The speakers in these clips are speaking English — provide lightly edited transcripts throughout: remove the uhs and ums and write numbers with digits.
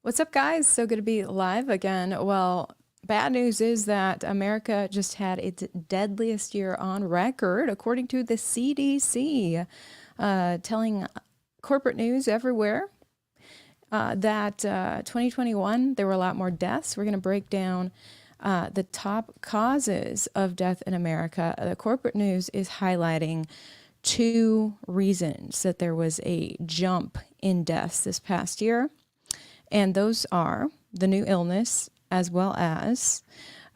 What's up, guys? So good to be live again. Well, bad news is that America just had its deadliest year on record, according to the CDC, telling corporate news everywhere that 2021, there were a lot more deaths. We're going to break down the top causes of death in America. The corporate news is highlighting two reasons that there was a jump in deaths this past year. And those are the new illness as well as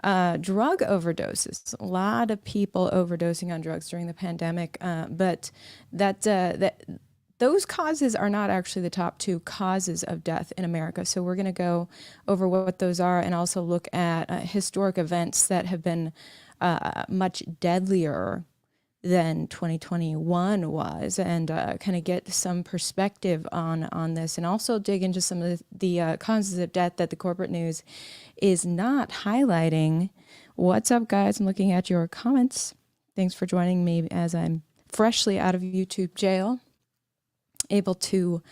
drug overdoses. A lot of people overdosing on drugs during the pandemic, but those causes are not actually the top two causes of death in America. So we're going to go over what those are and also look at historic events that have been much deadlier than 2021 was, and kind of get some perspective on this, and also dig into some of the causes of death that the corporate news is not highlighting. What's up, guys? I'm looking at your comments. Thanks for joining me as I'm freshly out of YouTube jail, able to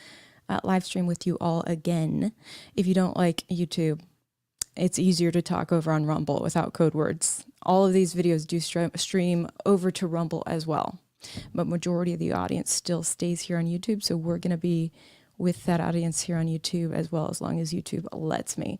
live stream with you all again. If you don't like YouTube, it's easier to talk over on Rumble without code words. All of these videos do stream over to Rumble as well, but majority of the audience still stays here on YouTube. So we're going to be with that audience here on YouTube as well, as long as YouTube lets me.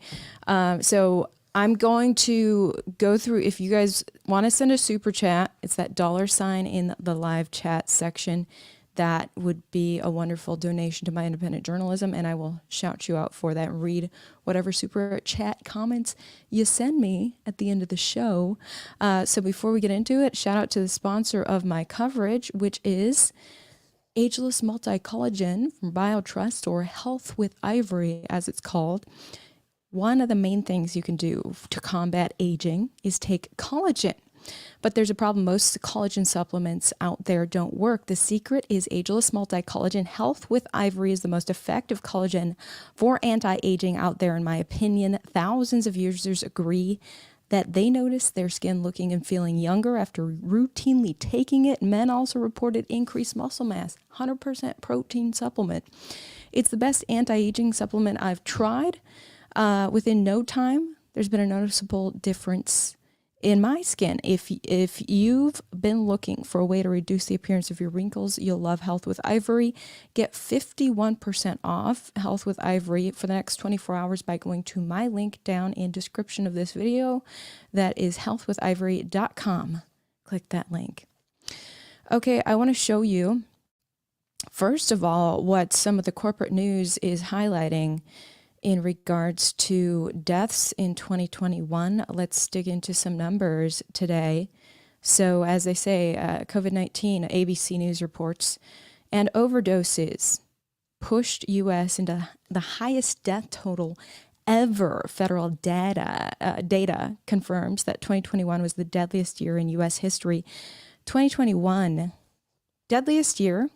So I'm going to go through, if you guys want to send a super chat, it's that $sign in the live chat section. That would be a wonderful donation to my independent journalism, and I will shout you out for that and read whatever super chat comments you send me at the end of the show. So before we get into it, shout out to the sponsor of my coverage, which is Ageless Multi-Collagen from BioTrust, or Health with Ivory, as it's called. One of the main things you can do to combat aging is take collagen. But there's a problem. Most collagen supplements out there don't work. The secret is Ageless Multi-Collagen. Health with Ivory is the most effective collagen for anti-aging out there, in my opinion. Thousands of users agree that they notice their skin looking and feeling younger after routinely taking it. Men also reported increased muscle mass. 100% protein supplement. It's the best anti-aging supplement I've tried. Within no time, there's been a noticeable difference in my skin. If you've been looking for a way to reduce the appearance of your wrinkles, you'll love Health with Ivory. Get 51% off Health with Ivory for the next 24 hours by going to my link down in description of this video. That is healthwithivory.com. Click that link. Okay, I want to show you, first of all, what some of the corporate news is highlighting in regards to deaths in 2021. Let's dig into some numbers today. So as they say, COVID-19, ABC News reports, and overdoses pushed U.S. into the highest death total ever. Federal data confirms that 2021 was the deadliest year in U.S. history. 2021, deadliest year.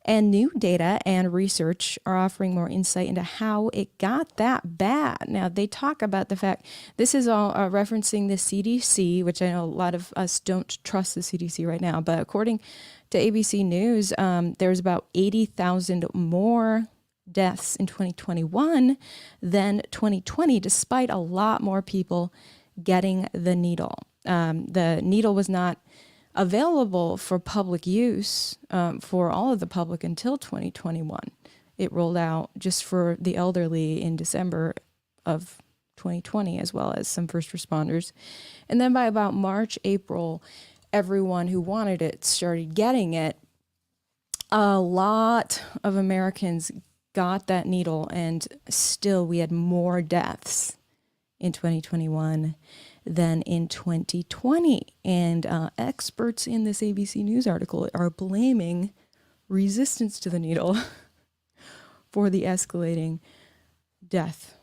And new data and research are offering more insight into how it got that bad. Now, they talk about the fact, this is all referencing the CDC, which I know a lot of us don't trust the CDC right now. But according to ABC News, there's about 80,000 more deaths in 2021 than 2020, despite a lot more people getting the needle. The needle was not available for public use for all of the public until 2021. It rolled out just for the elderly in December of 2020, as well as some first responders. And then by about March, April, everyone who wanted it started getting it. A lot of Americans got that needle, and still we had more deaths in 2021 than in 2020. And experts in this ABC News article are blaming resistance to the needle for the escalating death.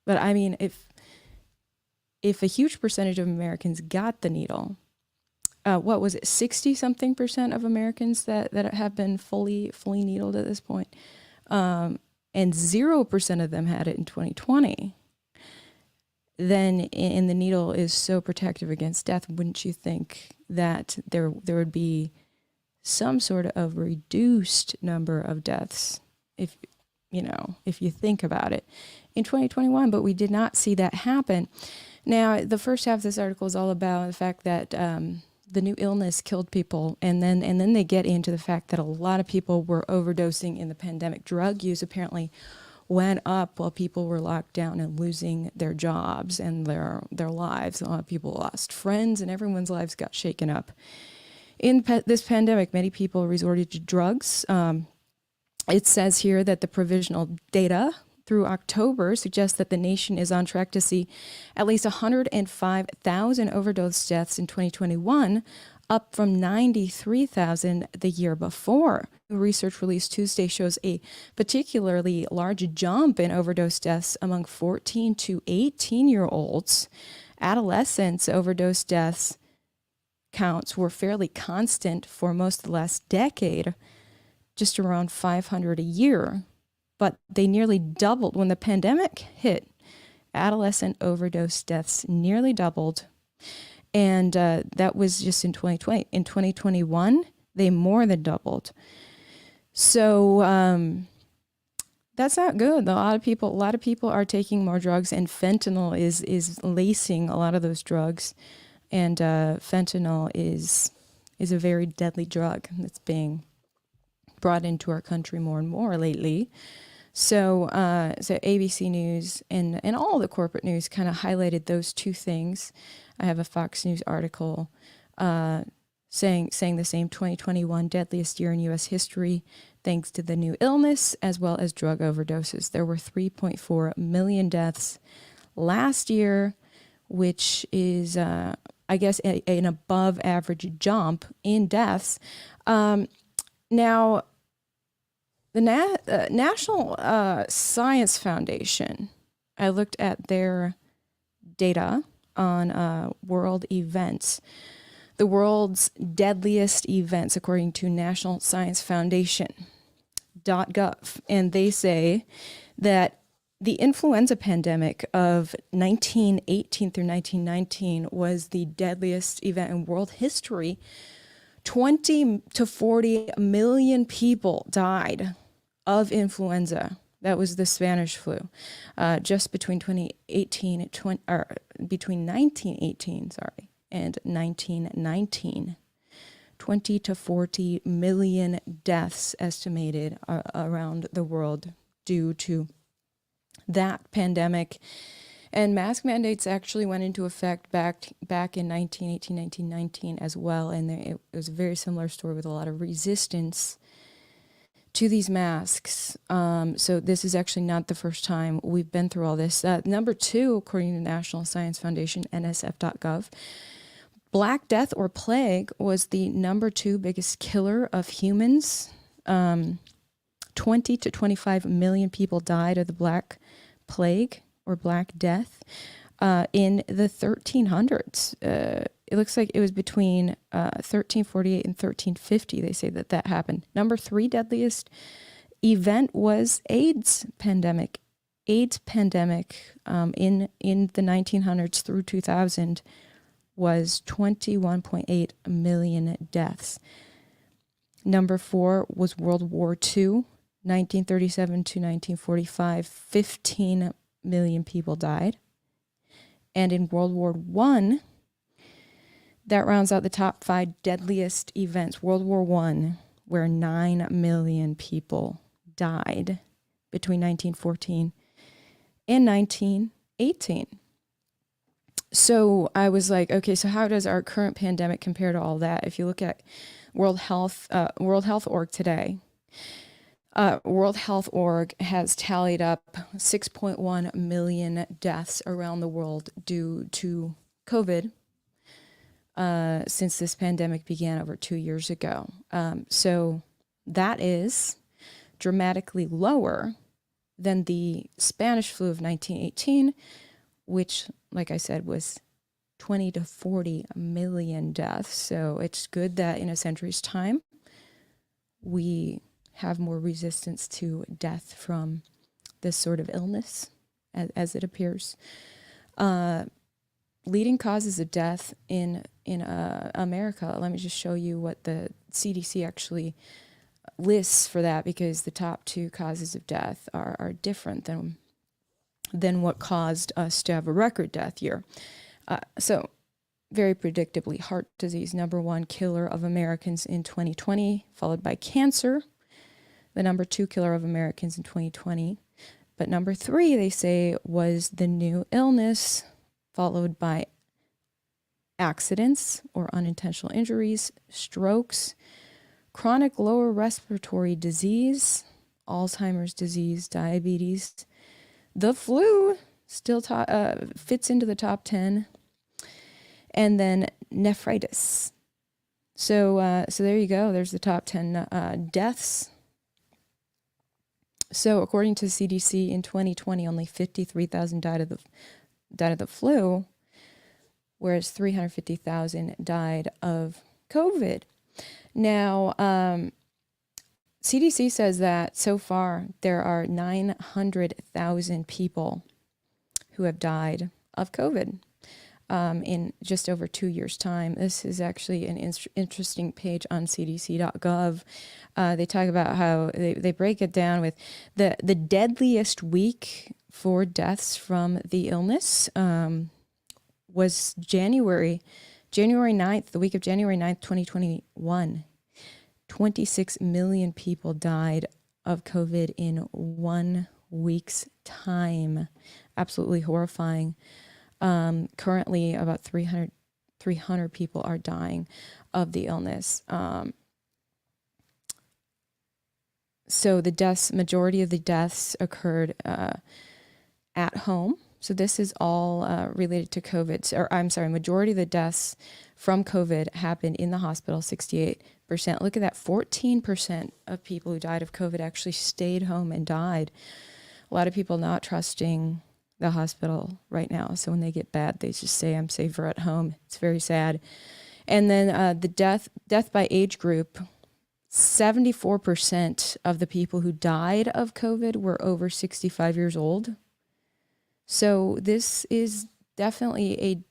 But I mean, if a huge percentage of Americans got the needle, what was it, 60-something% of Americans that have been fully needled at this point, and 0% of them had it in 2020, then the needle is so protective against death, wouldn't you think that there would be some sort of reduced number of deaths if you think about it, in 2021, but we did not see that happen. Now, the first half of this article is all about the fact that the new illness killed people, and then they get into the fact that a lot of people were overdosing in the pandemic. Drug use apparently went up while people were locked down and losing their jobs and their lives. A lot of people lost friends, and everyone's lives got shaken up. In this pandemic, many people resorted to drugs. It says here that the provisional data through October suggests that the nation is on track to see at least 105,000 overdose deaths in 2021, up from 93,000 the year before. Research released Tuesday shows a particularly large jump in overdose deaths among 14 to 18-year-olds. Adolescents' overdose deaths counts were fairly constant for most of the last decade, just around 500 a year, but they nearly doubled when the pandemic hit. Adolescent overdose deaths nearly doubled, and that was just in 2020. In 2021, they more than doubled. So that's not good. A lot of people are taking more drugs, and fentanyl is lacing a lot of those drugs. And fentanyl is a very deadly drug that's being brought into our country more and more lately. So ABC News and all the corporate news kind of highlighted those two things. I have a Fox News article saying the same: 2021 deadliest year in U.S. history, thanks to the new illness as well as drug overdoses. There were 3.4 million deaths last year, which is, I guess, an above average jump in deaths. Now, the National Science Foundation, I looked at their data on world events. The world's deadliest events, according to National Science Foundation.gov. And they say that the influenza pandemic of 1918 through 1919 was the deadliest event in world history. 20 to 40 million people died of influenza. That was the Spanish flu. Just between 1918, and 1919. 20 to 40 million deaths estimated around the world due to that pandemic. And mask mandates actually went into effect back in 1918, 1919 as well. And it was a very similar story with a lot of resistance to these masks. So this is actually not the first time we've been through all this. Number two, according to National Science Foundation, NSF.gov, Black Death or plague was the number two biggest killer of humans. 20 to 25 million people died of the Black Plague or Black Death in the 1300s. It looks like it was between 1348 and 1350. They say that happened. Number three deadliest event was AIDS pandemic. AIDS pandemic in the 1900s through 2000 was 21.8 million deaths. Number four was World War II, 1937 to 1945, 15 million people died. And in World War I, that rounds out the top five deadliest events. World War I, where 9 million people died between 1914 and 1918. So I was like, okay, so how does our current pandemic compare to all that? If you look at World Health Org today, World Health Org has tallied up 6.1 million deaths around the world due to COVID since this pandemic began over 2 years ago. So that is dramatically lower than the Spanish flu of 1918, which, like I said, was 20 to 40 million deaths. So it's good that in a century's time, we have more resistance to death from this sort of illness, as it appears. Leading causes of death in America, let me just show you what the CDC actually lists for that because the top two causes of death are different than what caused us to have a record death year. So very predictably, heart disease, number one killer of Americans in 2020, followed by cancer, the number two killer of Americans in 2020. But number three, they say, was the new illness, followed by accidents or unintentional injuries, strokes, chronic lower respiratory disease, Alzheimer's disease, diabetes. The flu still fits into the top 10. And then nephritis. So there you go. There's the top 10 deaths. So according to the CDC, in 2020, only 53,000 died of the flu, whereas 350,000 died of COVID. Now, CDC says that so far there are 900,000 people who have died of COVID in just over 2 years' time. This is actually an interesting page on cdc.gov. They talk about how they break it down with the deadliest week for deaths from the illness was January 9th, the week of January 9th, 2021. 26 million people died of COVID in 1 week's time. Absolutely horrifying. Currently, about 300 people are dying of the illness. So the majority of the deaths occurred at home. So this is all related to COVID. Majority of the deaths from COVID happened in the hospital, 68%. Look at that, 14% of people who died of COVID actually stayed home and died. A lot of people not trusting the hospital right now. So when they get bad, they just say, I'm safer at home. It's very sad. And then the death by age group, 74% of the people who died of COVID were over 65 years old. So this is definitely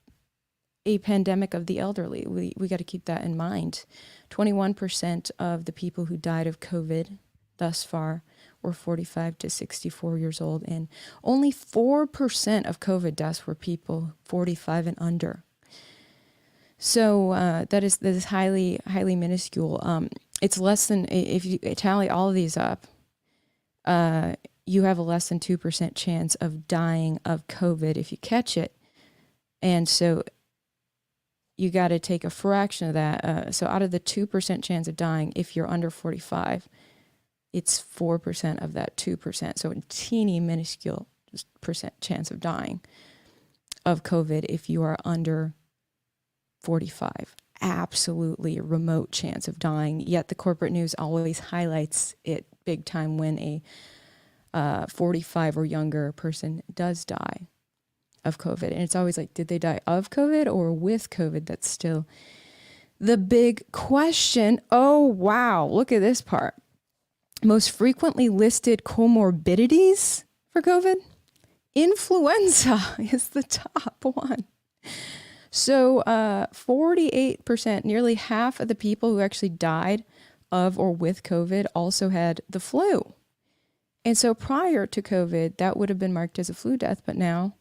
a pandemic of the elderly. We got to keep that in mind. 21% of the people who died of COVID thus far were 45 to 64 years old, and only 4% of COVID deaths were people 45 and under. So that is highly, highly minuscule. It's less than, if you tally all of these up, you have a less than 2% chance of dying of COVID if you catch it. And so you got to take a fraction of that. So out of the 2% chance of dying, if you're under 45, it's 4% of that 2%. So a teeny minuscule percent chance of dying of COVID if you are under 45. Absolutely a remote chance of dying. Yet the corporate news always highlights it big time when a 45 or younger person does die of COVID. And it's always like, did they die of COVID or with COVID? That's still the big question. Oh, wow. Look at this part. Most frequently listed comorbidities for COVID, influenza is the top one. So 48%, nearly half of the people who actually died of or with COVID also had the flu. And so prior to COVID, that would have been marked as a flu death, but now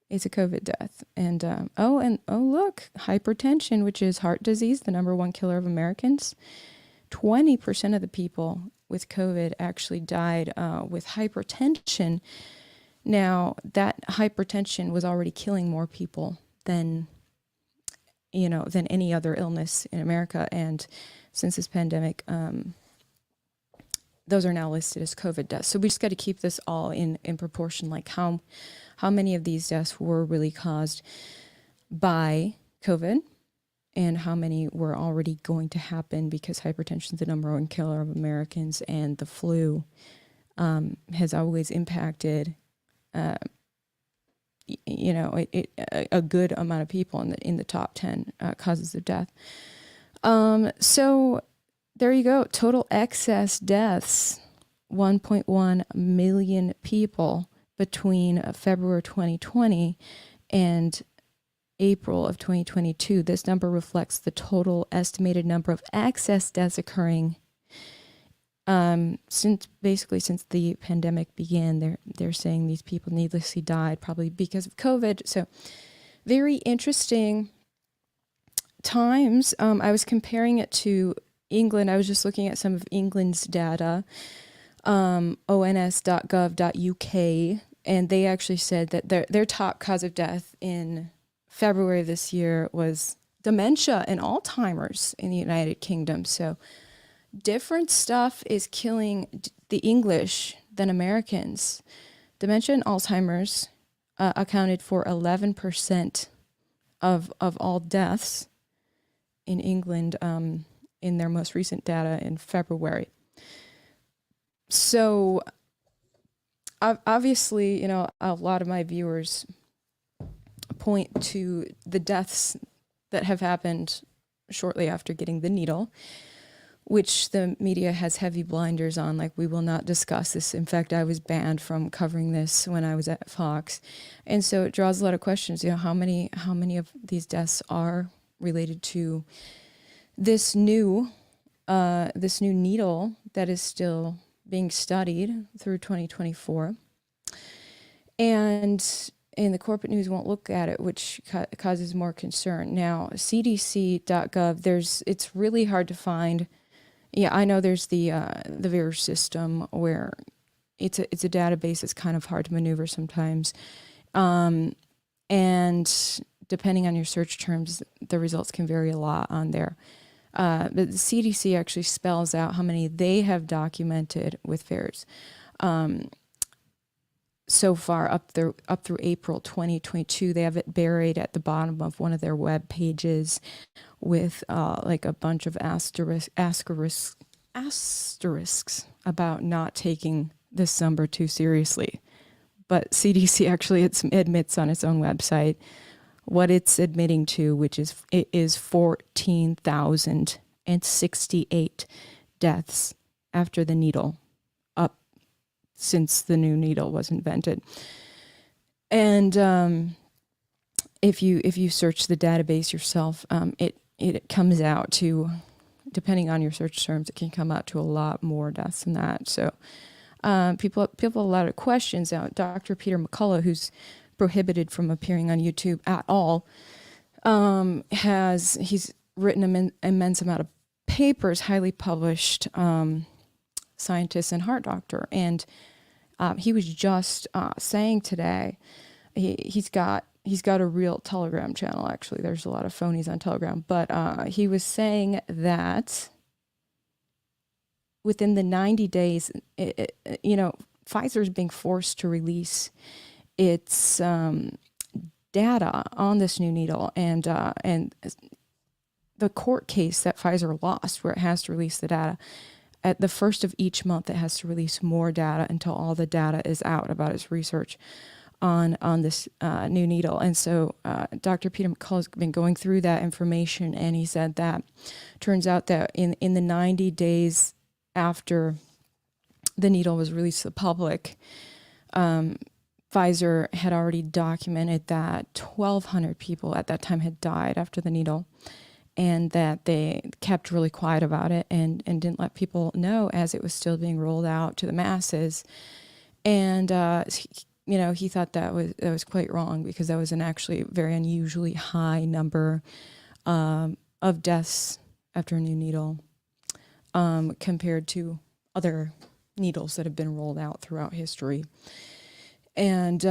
it's a COVID death. And look, hypertension, which is heart disease, the number one killer of Americans. 20% of the people with COVID actually died with hypertension. Now, that hypertension was already killing more people than any other illness in America. And since this pandemic, those are now listed as COVID deaths. So we just got to keep this all in proportion, like how many of these deaths were really caused by COVID, and how many were already going to happen because hypertension is the number one killer of Americans, and the flu has always impacted, a good amount of people in the top 10 causes of death. So there you go. Total excess deaths, 1.1 million people between February 2020 and April of 2022. This number reflects the total estimated number of excess deaths occurring Since the pandemic began, they're saying these people needlessly died, probably because of COVID. So very interesting times. I was comparing it to England. I was just looking at some of England's data, ons.gov.uk, and they actually said that their top cause of death in February of this year was dementia and Alzheimer's in the United Kingdom. So different stuff is killing the English than Americans. Dementia and Alzheimer's accounted for 11% of all deaths in England in their most recent data in February. So obviously, a lot of my viewers point to the deaths that have happened shortly after getting the needle, which the media has heavy blinders on, like we will not discuss this. In fact, I was banned from covering this when I was at Fox. And so it draws a lot of questions, how many of these deaths are related to this new needle that is still being studied through 2024. And the corporate news won't look at it, which causes more concern. Now, cdc.gov, it's really hard to find. Yeah, I know there's the VAERS system where it's a database that's kind of hard to maneuver sometimes. And depending on your search terms, the results can vary a lot on there. But the CDC actually spells out how many they have documented with VAERS. So far, up through April 2022, they have it buried at the bottom of one of their web pages with like a bunch of asterisks about not taking this number too seriously. But CDC actually admits on its own website what it's admitting to, which is 14,068 deaths after the needle, up since the new needle was invented. And if you search the database yourself, it comes out to, depending on your search terms, it can come out to a lot more deaths than that. So people have a lot of questions. Now, Dr. Peter McCullough, who's prohibited from appearing on YouTube at all, he's written an immense amount of papers, highly published, scientist and heart doctor, and he was just saying today, he's got a real Telegram channel. Actually, there's a lot of phonies on Telegram, but he was saying that within the 90 days, Pfizer is being forced to release its data on this new needle, and the court case that Pfizer lost, where it has to release the data at the first of each month, it has to release more data until all the data is out about its research on this new needle. And so Dr. Peter McCullough has been going through that information, and he said that turns out that in the 90 days after the needle was released to the public, Pfizer had already documented that 1,200 people at that time had died after the needle, and that they kept really quiet about it and didn't let people know as it was still being rolled out to the masses. And he thought that was quite wrong, because that was an actually very unusually high number of deaths after a new needle compared to other needles that have been rolled out throughout history. And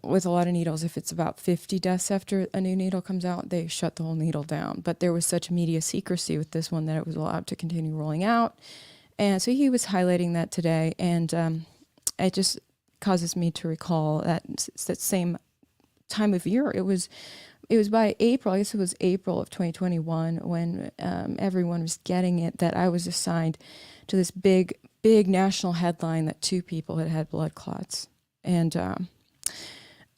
with a lot of needles, if it's about 50 deaths after a new needle comes out, they shut the whole needle down. But there was such media secrecy with this one that it was allowed to continue rolling out. And so he was highlighting that today, and it just causes me to recall that same time of year. It was by April, I guess it was April of 2021, when everyone was getting it, that I was assigned to this big national headline that 2 people had blood clots. And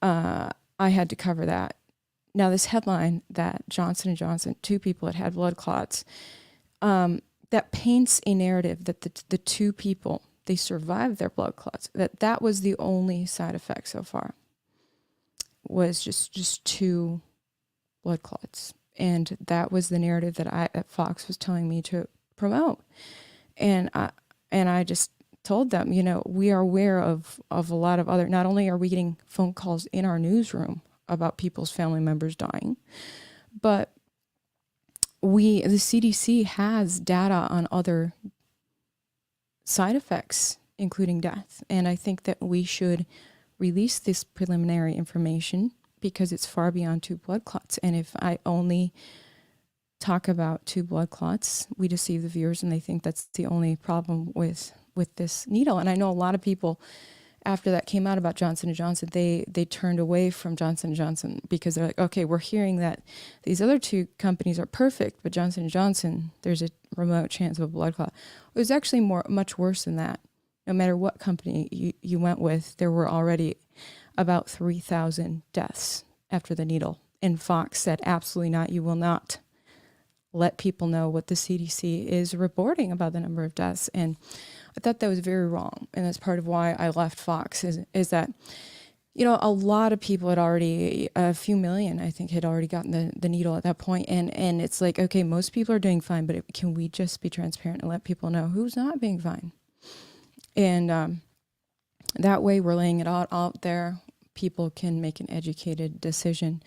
I had to cover that. Now, this headline that Johnson & Johnson, 2 people had blood clots, that paints a narrative that the 2 people, they survived their blood clots, that was the only side effect so far, was just 2 blood clots. And that was the narrative that Fox was telling me to promote. And I just told them, we are aware of a lot of other, not only are we getting phone calls in our newsroom about people's family members dying, but the CDC has data on other side effects, including death. And I think that we should release this preliminary information because it's far beyond 2 blood clots. And if I only talk about 2 blood clots, we deceive the viewers and they think that's the only problem with this needle. And I know a lot of people, after that came out about Johnson & Johnson, they turned away from Johnson & Johnson because they're like, okay, we're hearing that these other 2 companies are perfect, but Johnson & Johnson, there's a remote chance of a blood clot. It was actually much worse than that. No matter what company you went with, there were already about 3,000 deaths after the needle. And Fox said, absolutely not, you will not let people know what the CDC is reporting about the number of deaths. And I thought that was very wrong. And that's part of why I left Fox is that, a lot of people had already, a few million, I think, had already gotten the needle at that point. And it's like, okay, most people are doing fine, but can we just be transparent and let people know who's not being fine? And that way we're laying it out there. People can make an educated decision.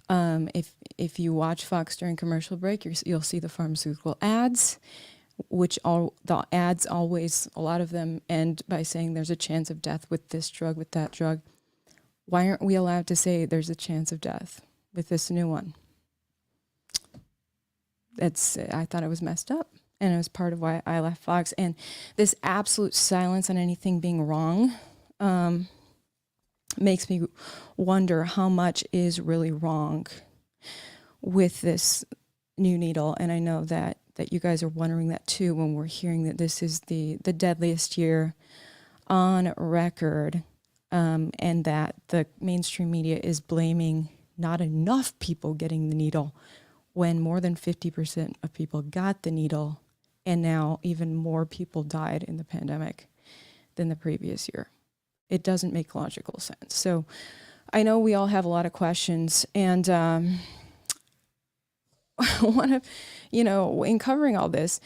If you watch Fox during commercial break, you'll see the pharmaceutical ads, the ads always, a lot of them end by saying there's a chance of death with this drug, with that drug. Why aren't we allowed to say there's a chance of death with this new one? I thought it was messed up, and it was part of why I left Fox. And this absolute silence on anything being wrong makes me wonder how much is really wrong with this new needle. And I know that you guys are wondering that too when we're hearing that this is the deadliest year on record, and that the mainstream media is blaming not enough people getting the needle when more than 50% of people got the needle, and now even more people died in the pandemic than the previous year. It doesn't make logical sense. So I know we all have a lot of questions, and one of, in covering all this,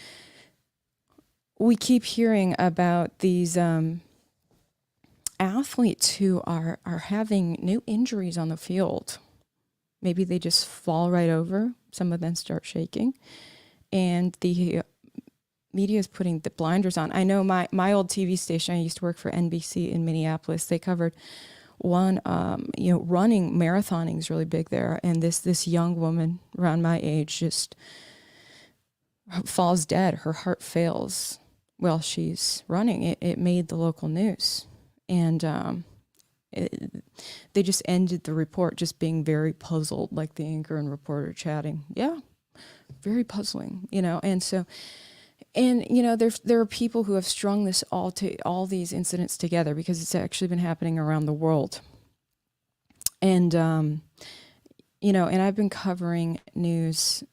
we keep hearing about these athletes who are having new injuries on the field. Maybe they just fall right over. Some of them start shaking, and the media is putting the blinders on. I know my old TV station, I used to work for NBC in Minneapolis. They covered one, running, marathoning is really big there. And this young woman around my age just falls dead. Her heart fails while she's running. It made the local news. And they just ended the report just being very puzzled, like the anchor and reporter chatting. Yeah, very puzzling, And so, there are people who have strung this all these incidents together because it's actually been happening around the world. And, and I've been covering news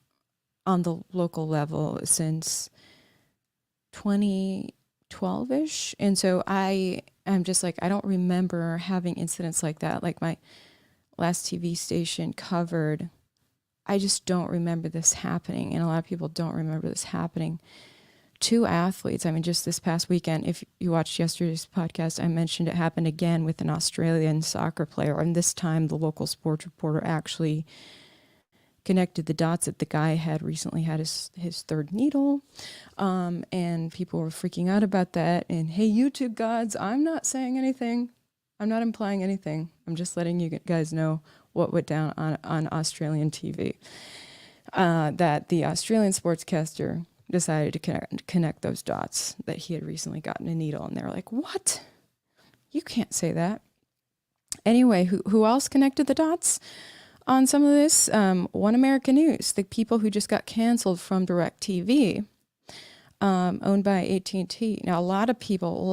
on the local level since 2012-ish. And so I'm just like, I don't remember having incidents like that. Like my last TV station covered, I just don't remember this happening. And a lot of people don't remember this happening. 2 athletes. I mean, just this past weekend, if you watched yesterday's podcast, I mentioned it happened again with an Australian soccer player. And this time the local sports reporter actually connected the dots that the guy had recently had his 3rd needle. And people were freaking out about that. And hey, YouTube gods, I'm not saying anything. I'm not implying anything. I'm just letting you guys know what went down on Australian TV. That the Australian sportscaster decided to connect those dots, that he had recently gotten a needle, and they're like, what? You can't say that. Anyway, who else connected the dots on some of this? One American News, the people who just got canceled from DirecTV, owned by AT&T. Now, a lot of people,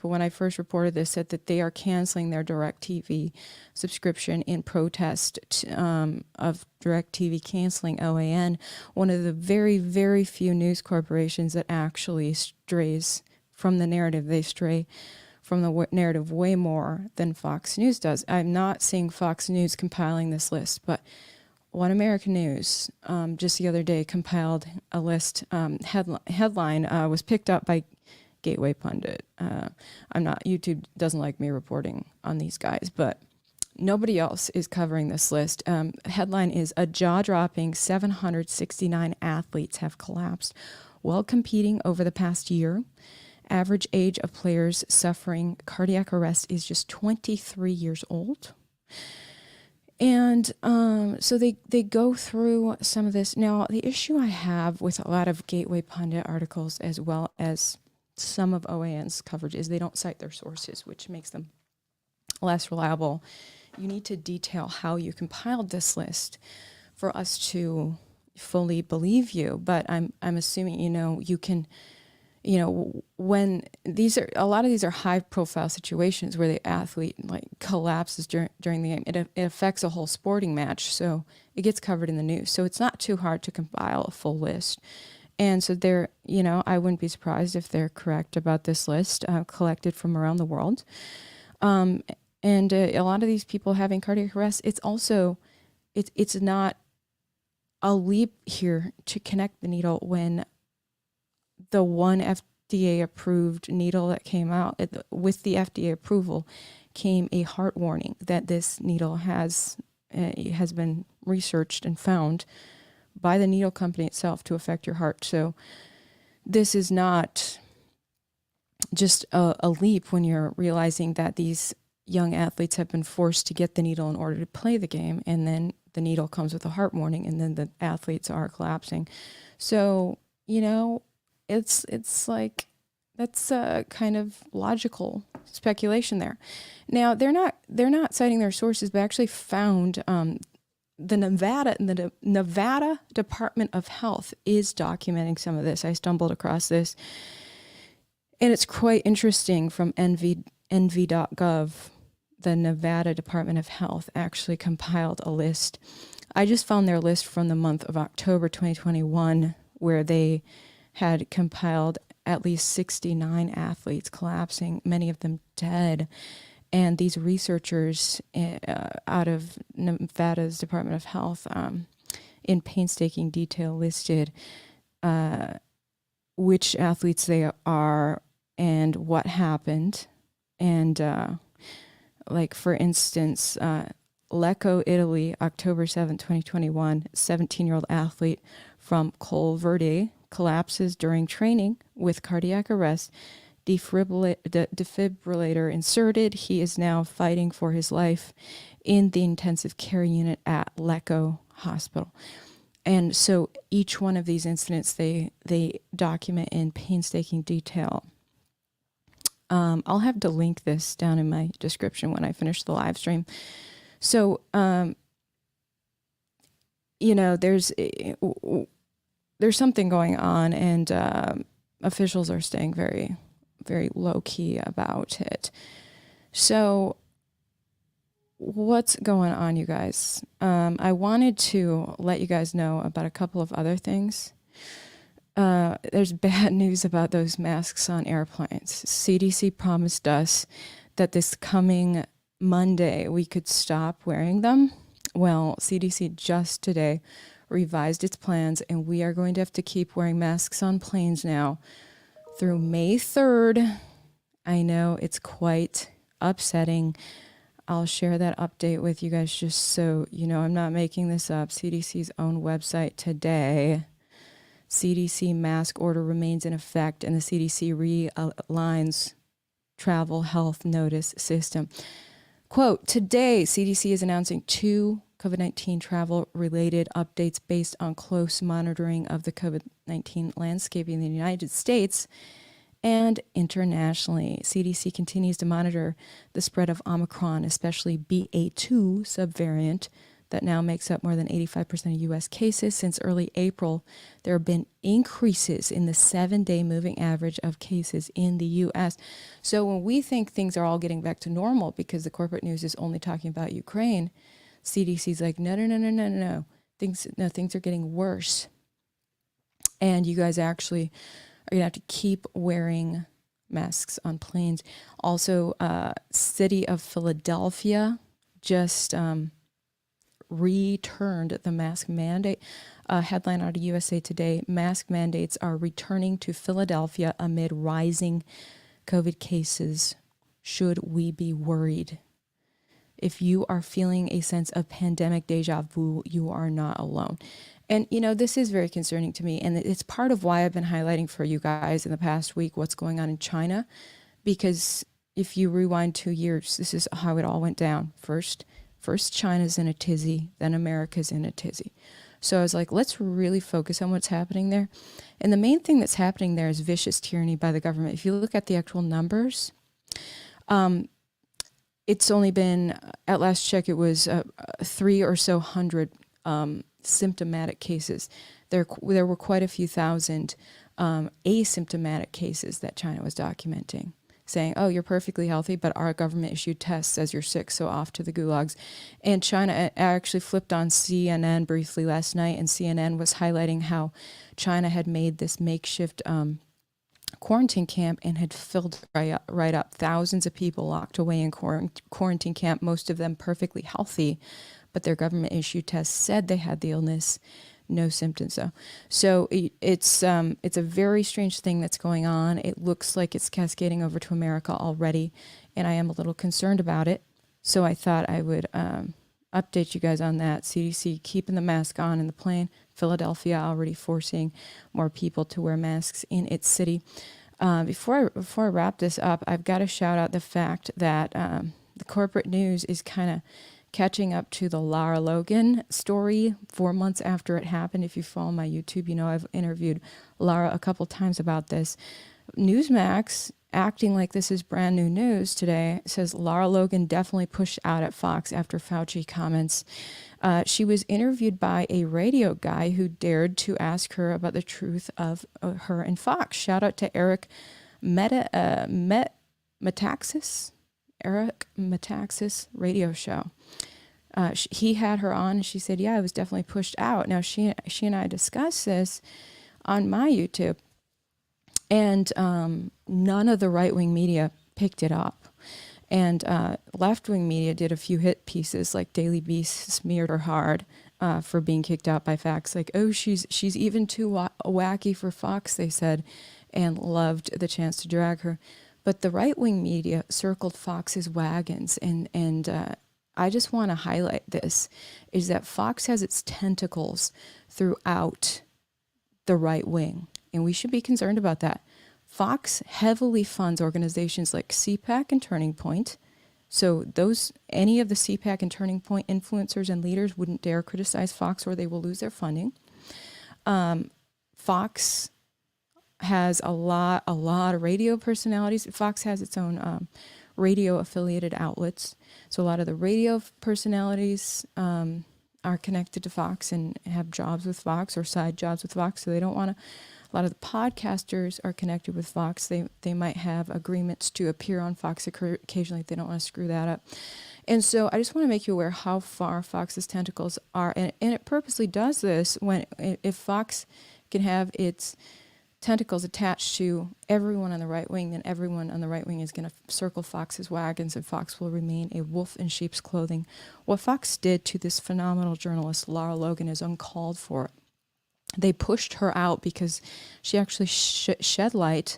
when I first reported this, said that they are canceling their DirecTV subscription in protest of DirecTV canceling OAN, one of the very, very few news corporations that actually strays from the narrative. They stray from the narrative way more than Fox News does. I'm not seeing Fox News compiling this list, but One American News just the other day compiled a list. Headline was picked up by Gateway Pundit. YouTube doesn't like me reporting on these guys, but nobody else is covering this list. Headline is a jaw-dropping 769 athletes have collapsed while competing over the past year. Average age of players suffering cardiac arrest is just 23 years old. And so they go through some of this. Now, the issue I have with a lot of Gateway Pundit articles, as well as some of OAN's coverage, is they don't cite their sources, which makes them less reliable. You need to detail how you compiled this list for us to fully believe you. But I'm assuming, you can, when a lot of these are high profile situations where the athlete collapses during the game, it affects a whole sporting match. So it gets covered in the news. So it's not too hard to compile a full list. And so I wouldn't be surprised if they're correct about this list collected from around the world. And a lot of these people having cardiac arrest, it's also, it's not a leap here to connect the needle when the one FDA approved needle that came out with the FDA approval came a heart warning that this needle has been researched and found by the needle company itself to affect your heart. So this is not just a leap when you're realizing that these young athletes have been forced to get the needle in order to play the game, and then the needle comes with a heart warning, and then the athletes are collapsing. So, it's like, that's a kind of logical speculation there. Now, they're not citing their sources, but actually found the Nevada Department of Health is documenting some of this. I stumbled across this, and it's quite interesting. From nv.gov, the Nevada Department of Health actually compiled a list. I just found their list from the month of October 2021, where they had compiled at least 69 athletes collapsing, many of them dead. And these researchers out of Nevada's Department of Health in painstaking detail listed which athletes they are and what happened. And for instance, Lecco, Italy, October 7, 2021, 17-year-old athlete from Col Verde collapses during training with cardiac arrest, defibrillator inserted. He is now fighting for his life in the intensive care unit at Lecco Hospital. And so each one of these incidents, they document in painstaking detail. I'll have to link this down in my description when I finish the live stream. So, there's something going on, and officials are staying very, very low key about it. So what's going on, you guys? I wanted to let you guys know about a couple of other things. There's bad news about those masks on airplanes. CDC promised us that this coming Monday we could stop wearing them. Well, CDC just today revised its plans, and we are going to have to keep wearing masks on planes now through May 3rd. I know it's quite upsetting. I'll share that update with you guys just so you know I'm not making this up. CDC's own website today. CDC mask order remains in effect, and the CDC realigns travel health notice system. Quote, today, CDC is announcing 2 COVID-19 travel-related updates based on close monitoring of the COVID-19 landscape in the United States and internationally. CDC continues to monitor the spread of Omicron, especially BA2 subvariant, that now makes up more than 85% of U.S. cases. Since early April, there have been increases in the 7-day moving average of cases in the U.S. So when we think things are all getting back to normal because the corporate news is only talking about Ukraine, CDC's like, no. Things are getting worse. And you guys actually are going to have to keep wearing masks on planes. Also, city of Philadelphia just returned the mask mandate. Headline out of USA Today, mask mandates are returning to Philadelphia amid rising COVID cases. Should we be worried? If you are feeling a sense of pandemic deja vu, you are not alone. And, this is very concerning to me. And it's part of why I've been highlighting for you guys in the past week what's going on in China. Because if you rewind 2 years, this is how it all went down. First China's in a tizzy, then America's in a tizzy. So I was like, let's really focus on what's happening there. And the main thing that's happening there is vicious tyranny by the government. If you look at the actual numbers, it's only been, at last check, it was 300 or so symptomatic cases. There were quite a few thousand asymptomatic cases that China was documenting, saying, oh, you're perfectly healthy, but our government issued tests says you're sick, so off to the gulags. And China, I actually flipped on CNN briefly last night, and CNN was highlighting how China had made this makeshift quarantine camp and had filled right up. Thousands of people locked away in quarantine camp, most of them perfectly healthy, but their government issued tests said they had the illness. No symptoms though. So it's a very strange thing that's going on. It looks like it's cascading over to America already, and I am a little concerned about it. So I thought I would update you guys on that. CDC keeping the mask on in the plane. Philadelphia already forcing more people to wear masks in its city. Before I wrap this up, I've got to shout out the fact that the corporate news is kind of catching up to the Lara Logan story 4 months after it happened. If you follow my YouTube, I've interviewed Lara a couple times about this. Newsmax, acting like this is brand new news today, says Lara Logan definitely pushed out at Fox after Fauci comments. She was interviewed by a radio guy who dared to ask her about the truth of her and Fox. Shout out to Eric Metaxas. Eric Metaxas radio show. He had her on and she said, yeah, I was definitely pushed out. Now she and I discussed this on my YouTube, and none of the right-wing media picked it up. And left-wing media did a few hit pieces, like Daily Beast smeared her hard for being kicked out by Fox. Like, oh, she's even too wacky for Fox, they said, and loved the chance to drag her. But the right-wing media circled Fox's wagons, and I just want to highlight this, is that Fox has its tentacles throughout the right wing, and we should be concerned about that. Fox heavily funds organizations like CPAC and Turning Point, so any of the CPAC and Turning Point influencers and leaders wouldn't dare criticize Fox or they will lose their funding. Fox has a lot of radio personalities. Fox has its own radio affiliated outlets. So a lot of the radio personalities are connected to Fox and have jobs with Fox or side jobs with Fox. So they don't want to. A lot of the podcasters are connected with Fox. They might have agreements to appear on Fox occasionally if they don't want to screw that up. And so I just want to make you aware how far Fox's tentacles are. And it purposely does this if Fox can have its tentacles attached to everyone on the right wing, then everyone on the right wing is going to circle Fox's wagons, and Fox will remain a wolf in sheep's clothing. What Fox did to this phenomenal journalist, Lara Logan, is uncalled for. They pushed her out because she actually shed light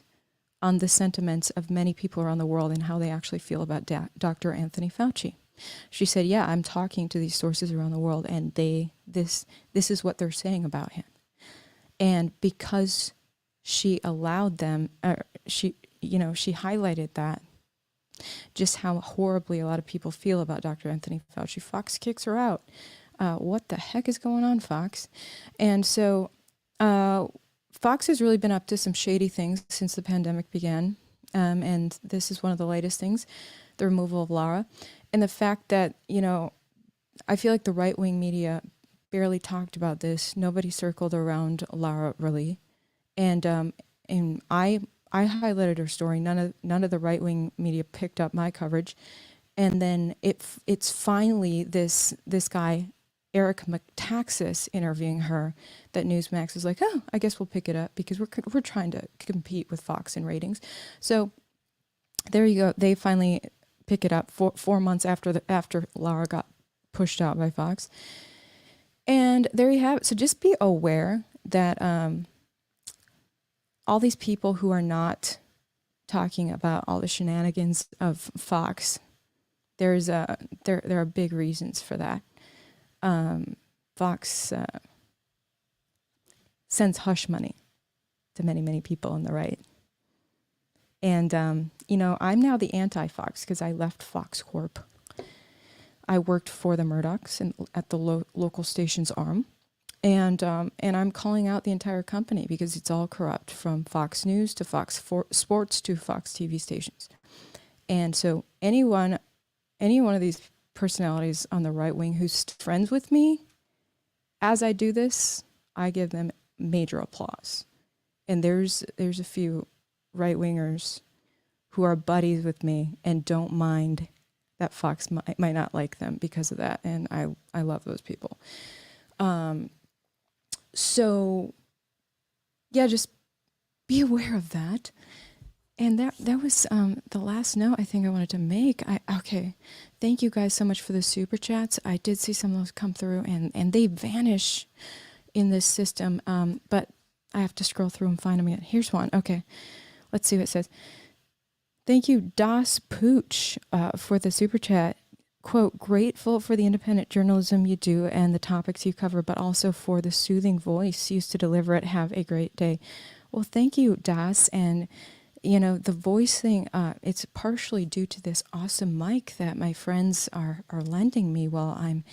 on the sentiments of many people around the world and how they actually feel about Dr. Anthony Fauci. She said, yeah, I'm talking to these sources around the world, and this is what they're saying about him. And because she allowed them, she highlighted that, just how horribly a lot of people feel about Dr. Anthony Fauci. Fox kicks her out. What the heck is going on, Fox? And so Fox has really been up to some shady things since the pandemic began. And this is one of the latest things, the removal of Lara. And the fact that, I feel like the right-wing media barely talked about this. Nobody circled around Lara really. And I highlighted her story. None of the right wing media picked up my coverage, and then it's finally this guy Eric Metaxas interviewing her that Newsmax is like, oh, I guess we'll pick it up because we're trying to compete with Fox in ratings. So there you go. They finally pick it up 4 months after Lara got pushed out by Fox. And there you have it. So just be aware that all these people who are not talking about all the shenanigans of Fox, there are big reasons for that. Fox sends hush money to many, many people on the right. And, I'm now the anti-Fox because I left Fox Corp. I worked for the Murdochs at the local station's arm. And I'm calling out the entire company because it's all corrupt, from Fox News to Fox Sports to Fox TV stations. And so any one of these personalities on the right wing who's friends with me, as I do this, I give them major applause. And there's a few right wingers who are buddies with me and don't mind that Fox might not like them because of that. And I love those people. So yeah, just be aware of that. And that was the last note I think I wanted to make. Okay, thank you guys so much for the super chats. I did see some of those come through, and they vanish in this system, but I have to scroll through and find them again. Here's one. Okay, let's see what it says. Thank you, Das Pooch, for the super chat. Quote, grateful for the independent journalism you do and the topics you cover, but also for the soothing voice used to deliver it. Have a great day. Well, thank you, Das. And, the voice thing, it's partially due to this awesome mic that my friends are lending me while I'm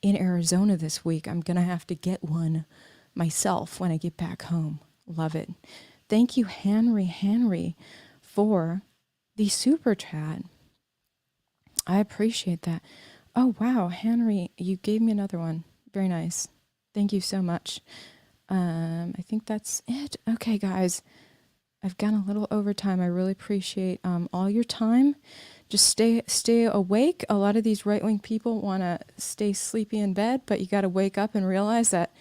in Arizona this week. I'm going to have to get one myself when I get back home. Love it. Thank you, Henry, for the super chat. I appreciate that. Oh, wow, Henry, you gave me another one. Very nice. Thank you so much. I think that's it. Okay, guys, I've gone a little over time. I really appreciate all your time. Just stay awake. A lot of these right-wing people want to stay sleepy in bed, but you got to wake up and realize that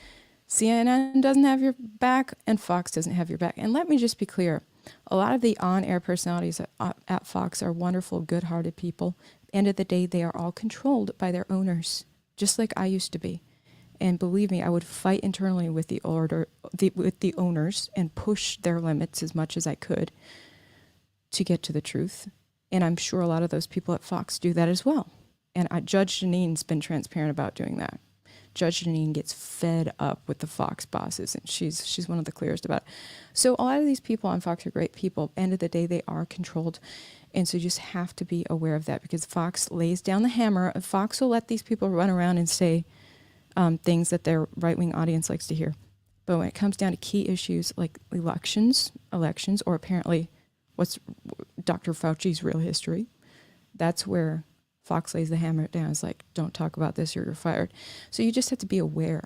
CNN doesn't have your back and Fox doesn't have your back. And let me just be clear. A lot of the on-air personalities at Fox are wonderful, good-hearted people. End of the day, they are all controlled by their owners, just like I used to be. And believe me, I would fight internally with the owners and push their limits as much as I could to get to the truth. And I'm sure a lot of those people at Fox do that as well. And Judge Janine's been transparent about doing that. Judge Janine gets fed up with the Fox bosses, and she's one of the clearest about it. So a lot of these people on Fox are great people. End of the day, they are controlled. And so you just have to be aware of that, because Fox lays down the hammer. Fox will let these people run around and say things that their right-wing audience likes to hear. But when it comes down to key issues like elections, or apparently what's Dr. Fauci's real history, that's where Fox lays the hammer down. It's like, don't talk about this or you're fired. So you just have to be aware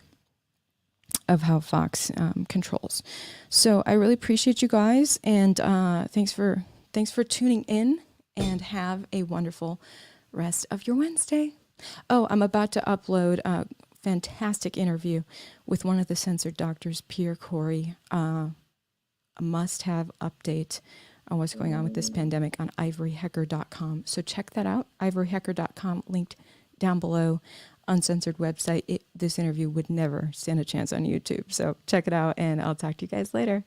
of how Fox controls. So I really appreciate you guys, and thanks for tuning in, and have a wonderful rest of your Wednesday. Oh, I'm about to upload a fantastic interview with one of the censored doctors, Pierre Corey, a must-have update on what's going on with this pandemic on ivoryhecker.com. So check that out, ivoryhecker.com, linked down below, uncensored website. This interview would never stand a chance on YouTube. So check it out, and I'll talk to you guys later.